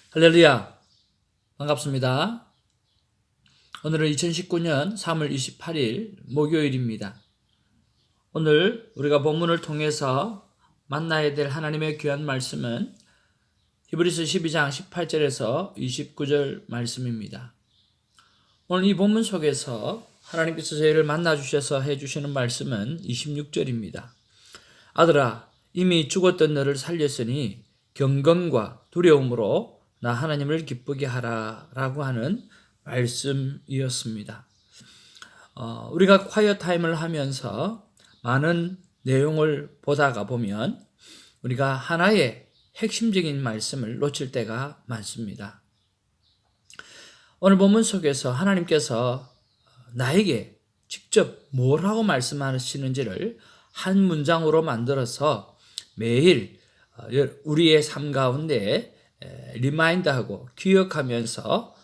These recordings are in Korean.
할렐루야, 반갑습니다. 오늘은 2019년 3월 28일 목요일입니다. 오늘 우리가 본문을 통해서 만나야 될 하나님의 귀한 말씀은 히브리서 12장 18절에서 29절 말씀입니다. 오늘 이 본문 속에서 하나님께서 저희를 만나주셔서 해주시는 말씀은 26절입니다. 아들아, 이미 죽었던 너를 살렸으니 경건과 두려움으로 나 하나님을 기쁘게 하라 라고 하는 말씀이었습니다. 우리가 콰이어 타임을 하면서 많은 내용을 보다가 보면 우리가 하나의 핵심적인 말씀을 놓칠 때가 많습니다. 오늘 본문 속에서 하나님께서 나에게 직접 뭐라고 말씀하시는지를 한 문장으로 만들어서 매일 우리의 삶 가운데 리마인드하고 기억하면서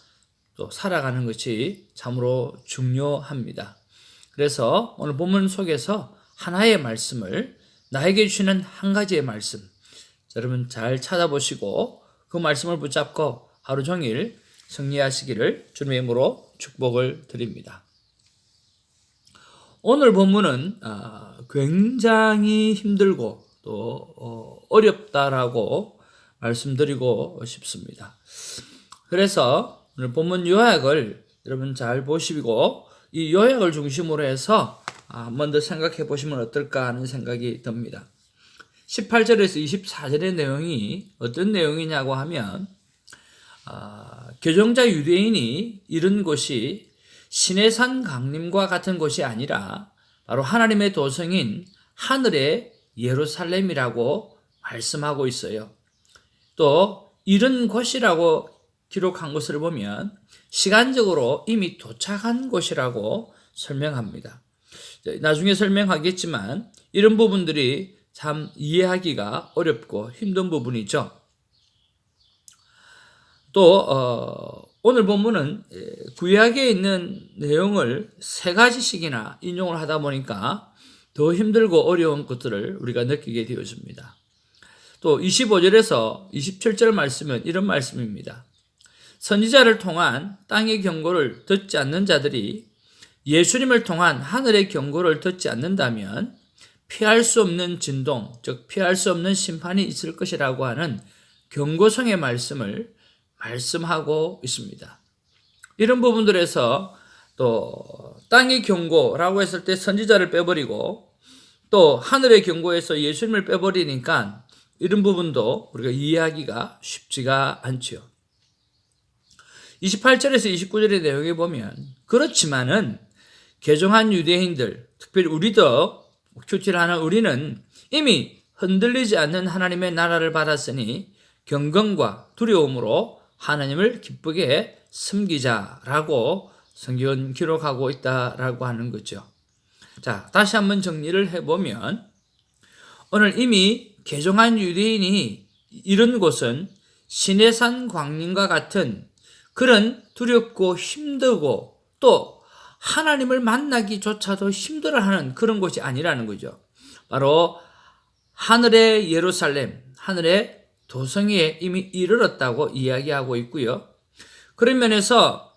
또 살아가는 것이 참으로 중요합니다. 그래서 오늘 본문 속에서 하나의 말씀을 나에게 주시는 한 가지의 말씀, 여러분 잘 찾아보시고 그 말씀을 붙잡고 하루 종일 승리하시기를 주님의 이름으로 축복을 드립니다. 오늘 본문은 굉장히 힘들고 또 어렵다라고 말씀드리고 싶습니다. 그래서 오늘 본문 요약을 여러분 잘 보시고 이 요약을 중심으로 해서 한번 더 생각해 보시면 어떨까 하는 생각이 듭니다. 18절에서 24절의 내용이 어떤 내용이냐고 하면 개종자 유대인이 이른 곳이 시내산 강림과 같은 곳이 아니라 바로 하나님의 도성인 하늘의 예루살렘이라고 말씀하고 있어요. 또 이런 곳이라고 기록한 것을 보면 시간적으로 이미 도착한 곳이라고 설명합니다. 나중에 설명하겠지만 이런 부분들이 참 이해하기가 어렵고 힘든 부분이죠. 또 오늘 본문은 구약에 있는 내용을 세 가지씩이나 인용을 하다 보니까 더 힘들고 어려운 것들을 우리가 느끼게 되었습니다. 또 25절에서 27절 말씀은 이런 말씀입니다. 선지자를 통한 땅의 경고를 듣지 않는 자들이 예수님을 통한 하늘의 경고를 듣지 않는다면 피할 수 없는 진동, 즉 피할 수 없는 심판이 있을 것이라고 하는 경고성의 말씀을 말씀하고 있습니다. 이런 부분들에서 또 땅의 경고라고 했을 때 선지자를 빼버리고 또 하늘의 경고에서 예수님을 빼버리니까 이런 부분도 우리가 이해하기가 쉽지가 않죠. 28절에서 29절의 내용에 보면 그렇지만은 개종한 유대인들, 특별히 우리도 큐티를 하는 우리는 이미 흔들리지 않는 하나님의 나라를 받았으니 경건과 두려움으로 하나님을 기쁘게 섬기자라고 성경은 기록하고 있다라고 하는 거죠. 자, 다시 한번 정리를 해보면 오늘 이미 개종한 유대인이 이런 곳은 시내산 광림과 같은 그런 두렵고 힘들고 또 하나님을 만나기조차도 힘들어하는 그런 곳이 아니라는 거죠. 바로 하늘의 예루살렘, 하늘의 도성에 이미 이르렀다고 이야기하고 있고요. 그런 면에서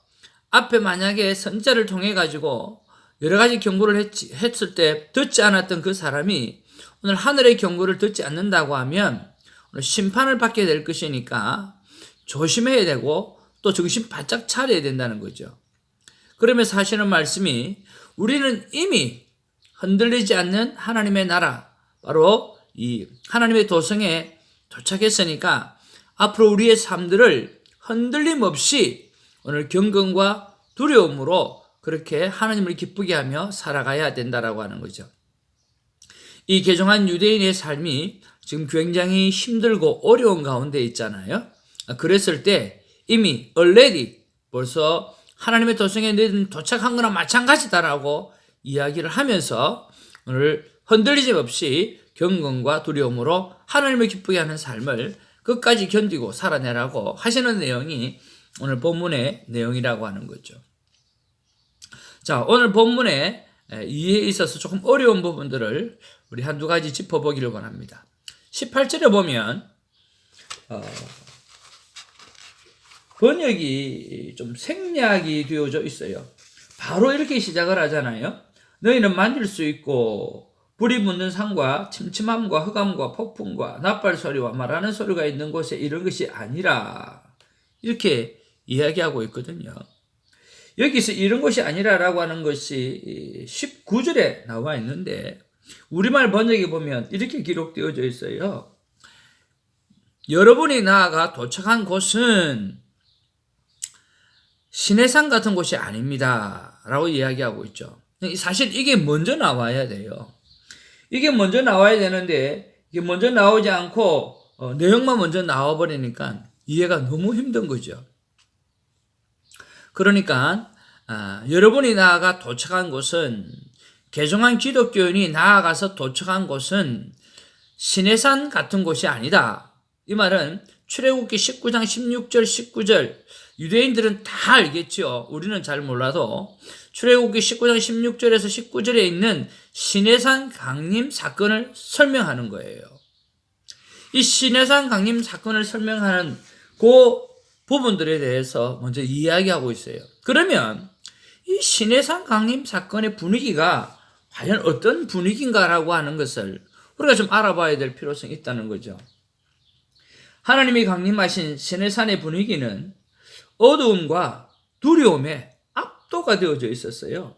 앞에 만약에 선지자를 통해 가지고 여러 가지 경고를 했을 때 듣지 않았던 그 사람이 오늘 하늘의 경고를 듣지 않는다고 하면 오늘 심판을 받게 될 것이니까 조심해야 되고 또 정신 바짝 차려야 된다는 거죠. 그러면서 하시는 말씀이 우리는 이미 흔들리지 않는 하나님의 나라, 바로 이 하나님의 도성에 도착했으니까 앞으로 우리의 삶들을 흔들림 없이 오늘 경건과 두려움으로 그렇게 하나님을 기쁘게 하며 살아가야 된다라고 하는 거죠. 이 개종한 유대인의 삶이 지금 굉장히 힘들고 어려운 가운데 있잖아요. 그랬을 때 이미 already 벌써 하나님의 도성에 너희들은 도착한 거나 마찬가지다라고 이야기를 하면서 오늘 흔들리지 없이 경건과 두려움으로 하나님을 기쁘게 하는 삶을 끝까지 견디고 살아내라고 하시는 내용이 오늘 본문의 내용이라고 하는 거죠. 자, 오늘 본문의 이해에 있어서 조금 어려운 부분들을 우리 한두 가지 짚어보기를 원합니다. 18절에 보면 번역이 좀 생략이 되어져 있어요. 바로 이렇게 시작을 하잖아요. 너희는 만질 수 있고 불이 붙는 산과 침침함과 흑암과 폭풍과 나팔 소리와 말하는 소리가 있는 곳에 이런 것이 아니라 이렇게 이야기하고 있거든요. 여기서 이런 것이 아니라라고 하는 것이 19절에 나와 있는데 우리말 번역에 보면 이렇게 기록되어져 있어요. 여러분이 나아가 도착한 곳은 시내산 같은 곳이 아닙니다 라고 이야기하고 있죠. 사실 이게 먼저 나와야 돼요. 이게 먼저 나와야 되는데 이게 먼저 나오지 않고 내용만 먼저 나와버리니까 이해가 너무 힘든 거죠. 그러니까 여러분이 나아가 도착한 곳은 개종한 기독교인이 나아가서 도착한 곳은 시내산 같은 곳이 아니다. 이 말은 출애굽기 19장 16절 19절 유대인들은 다 알겠죠. 우리는 잘 몰라도 출애굽기 19장 16절에서 19절에 있는 시내산 강림 사건을 설명하는 거예요. 이 시내산 강림 사건을 설명하는 그 부분들에 대해서 먼저 이야기하고 있어요. 그러면 이 시내산 강림 사건의 분위기가 과연 어떤 분위기인가라고 하는 것을 우리가 좀 알아봐야 될 필요성이 있다는 거죠. 하나님이 강림하신 시내산의 분위기는 어두움과 두려움에 압도가 되어져 있었어요.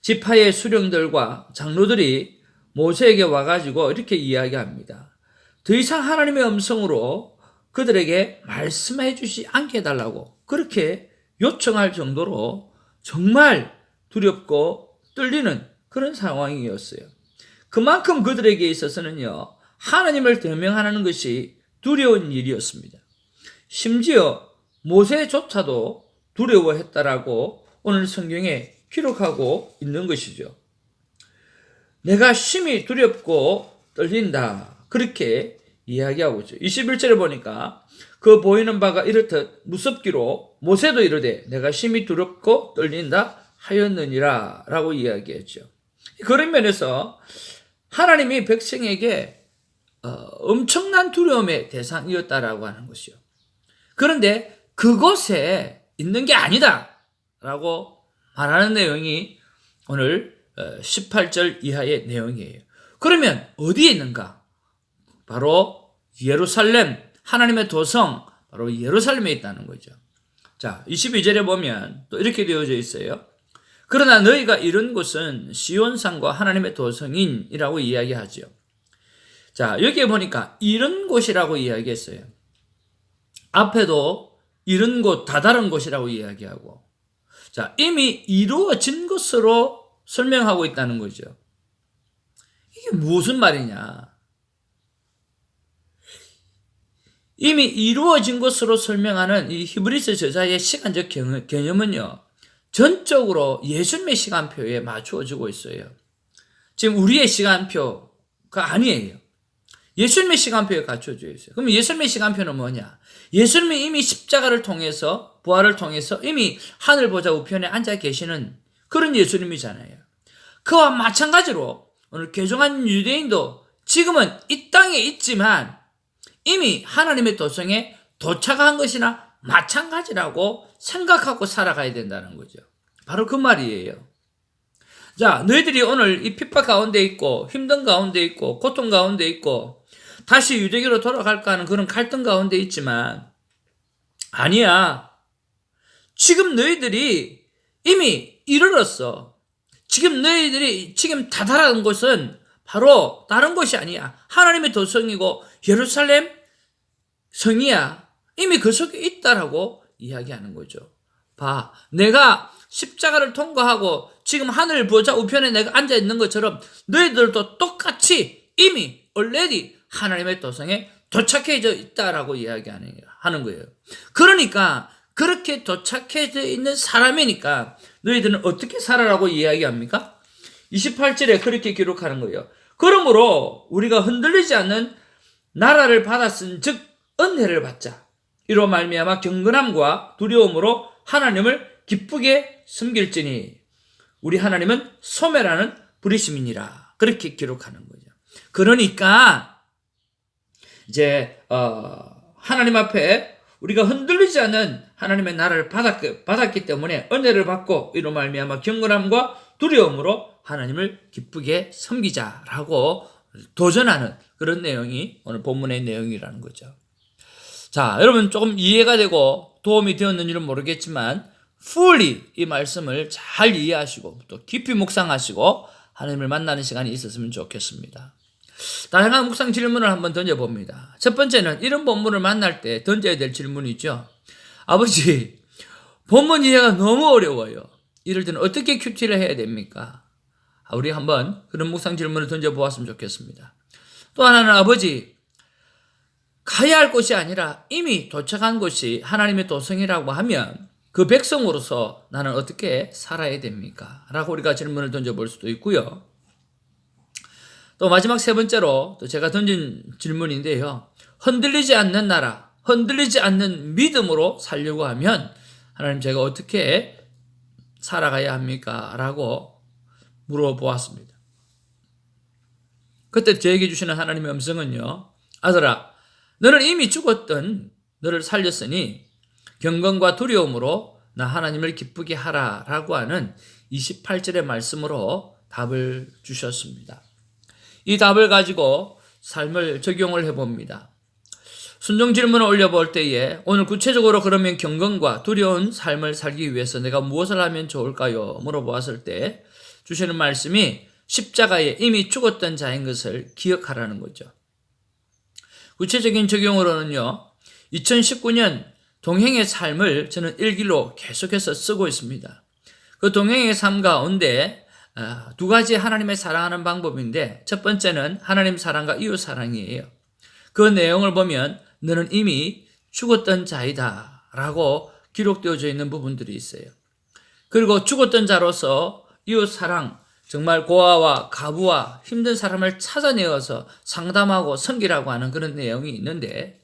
지파의 수령들과 장로들이 모세에게 와가지고 이렇게 이야기합니다. 더 이상 하나님의 음성으로 그들에게 말씀해 주지 않게 해달라고 그렇게 요청할 정도로 정말 두렵고 떨리는 그런 상황이었어요. 그만큼 그들에게 있어서는요, 하나님을 대면하는 것이 두려운 일이었습니다. 심지어 모세조차도 두려워했다라고 오늘 성경에 기록하고 있는 것이죠. 내가 심히 두렵고 떨린다. 그렇게 이야기하고 있죠. 21절에 보니까 그 보이는 바가 이렇듯 무섭기로 모세도 이르되 내가 심히 두렵고 떨린다 하였느니라 라고 이야기했죠. 그런 면에서 하나님이 백성에게 엄청난 두려움의 대상이었다라고 하는 것이요. 그런데 그곳에 있는 게 아니다 라고 말하는 내용이 오늘 18절 이하의 내용이에요. 그러면 어디에 있는가? 바로 예루살렘, 하나님의 도성, 바로 예루살렘에 있다는 거죠. 자, 22절에 보면 또 이렇게 되어져 있어요. 그러나 너희가 이른 곳은 시온산과 하나님의 도성인이라고 이야기하죠. 자, 여기에 보니까 이른 곳이라고 이야기했어요. 앞에도 이른 곳, 다다른 곳이라고 이야기하고, 자, 이미 이루어진 것으로 설명하고 있다는 거죠. 이게 무슨 말이냐? 이미 이루어진 것으로 설명하는 이 히브리서 저자의 시간적 개념은요, 전적으로 예수님의 시간표에 맞추어지고 있어요. 지금 우리의 시간표가 아니에요. 예수님의 시간표에 갖춰져 있어요. 그럼 예수님의 시간표는 뭐냐? 예수님이 이미 십자가를 통해서, 부활을 통해서 이미 하늘 보좌 우편에 앉아 계시는 그런 예수님이잖아요. 그와 마찬가지로 오늘 개종한 유대인도 지금은 이 땅에 있지만 이미 하나님의 도성에 도착한 것이나 마찬가지라고 생각하고 살아가야 된다는 거죠. 바로 그 말이에요. 자, 너희들이 오늘 이 핍박 가운데 있고 힘든 가운데 있고 고통 가운데 있고 다시 유대교로 돌아갈까 하는 그런 갈등 가운데 있지만 아니야. 지금 너희들이 이미 이르렀어. 지금 너희들이 지금 다다른 곳은 바로 다른 것이 아니야. 하나님의 도성이고 예루살렘 성이야. 이미 그 속에 있다라고 이야기하는 거죠. 봐, 내가 십자가를 통과하고 지금 하늘 보좌 우편에 내가 앉아 있는 것처럼 너희들도 똑같이 이미 already 하나님의 도성에 도착해져 있다라고 이야기하는 거예요. 그러니까 그렇게 도착해져 있는 사람이니까 너희들은 어떻게 살아라고 이야기합니까? 28절에 그렇게 기록하는 거예요. 그러므로 우리가 흔들리지 않는 나라를 받았은 즉 은혜를 받자. 이로 말미암아 경건함과 두려움으로 하나님을 기쁘게 섬길지니 우리 하나님은 소멸하는 부리심이니라. 그렇게 기록하는 거죠. 그러니까 이제 하나님 앞에 우리가 흔들리지 않는 하나님의 나라를 받았기 때문에 은혜를 받고 이로 말미암아 경건함과 두려움으로 하나님을 기쁘게 섬기자라고 도전하는 그런 내용이 오늘 본문의 내용이라는 거죠. 자, 여러분 조금 이해가 되고 도움이 되었는지는 모르겠지만 fully 이 말씀을 잘 이해하시고 또 깊이 묵상하시고 하나님을 만나는 시간이 있었으면 좋겠습니다. 다양한 묵상 질문을 한번 던져봅니다. 첫 번째는 이런 본문을 만날 때 던져야 될 질문이죠. 아버지, 본문 이해가 너무 어려워요. 이럴 때는 어떻게 큐티를 해야 됩니까? 우리 한번 그런 묵상 질문을 던져보았으면 좋겠습니다. 또 하나는 아버지, 가야 할 곳이 아니라 이미 도착한 곳이 하나님의 도성이라고 하면 그 백성으로서 나는 어떻게 살아야 됩니까? 라고 우리가 질문을 던져볼 수도 있고요. 또 마지막 세 번째로 또 제가 던진 질문인데요. 흔들리지 않는 나라, 흔들리지 않는 믿음으로 살려고 하면 하나님 제가 어떻게 살아가야 합니까? 라고 물어보았습니다. 그때 저에게 주시는 하나님의 음성은요. 아들아, 너는 이미 죽었던 너를 살렸으니 경건과 두려움으로 나 하나님을 기쁘게 하라 라고 하는 28절의 말씀으로 답을 주셨습니다. 이 답을 가지고 삶을 적용을 해봅니다. 순종 질문을 올려볼 때에 오늘 구체적으로 그러면 경건과 두려운 삶을 살기 위해서 내가 무엇을 하면 좋을까요? 물어보았을 때 주시는 말씀이 십자가에 이미 죽었던 자인 것을 기억하라는 거죠. 구체적인 적용으로는요. 2019년 동행의 삶을 저는 일기로 계속해서 쓰고 있습니다. 그 동행의 삶 가운데 두 가지 하나님의 사랑하는 방법인데 첫 번째는 하나님 사랑과 이웃 사랑이에요. 그 내용을 보면 너는 이미 죽었던 자이다 라고 기록되어져 있는 부분들이 있어요. 그리고 죽었던 자로서 이웃 사랑, 정말 고아와 가부와 힘든 사람을 찾아내어서 상담하고 섬기라고 하는 그런 내용이 있는데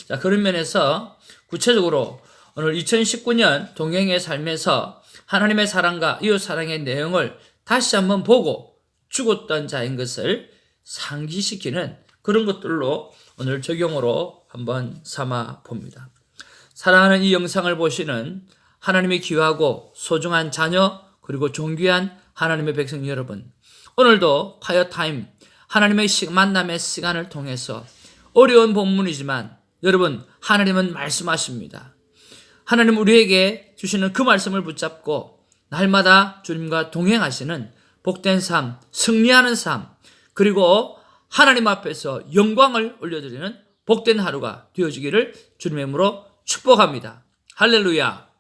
자, 그런 면에서 구체적으로 오늘 2019년 동행의 삶에서 하나님의 사랑과 이웃 사랑의 내용을 다시 한번 보고 죽었던 자인 것을 상기시키는 그런 것들로 오늘 적용으로 한번 삼아 봅니다. 사랑하는 이 영상을 보시는 하나님의 귀하고 소중한 자녀 그리고 존귀한 하나님의 백성 여러분, 오늘도 콰이어 타임 하나님의 만남의 시간을 통해서 어려운 본문이지만 여러분 하나님은 말씀하십니다. 하나님 우리에게 주시는 그 말씀을 붙잡고 날마다 주님과 동행하시는 복된 삶, 승리하는 삶, 그리고 하나님 앞에서 영광을 올려드리는 복된 하루가 되어지기를 주님의 이름으로 축복합니다. 할렐루야.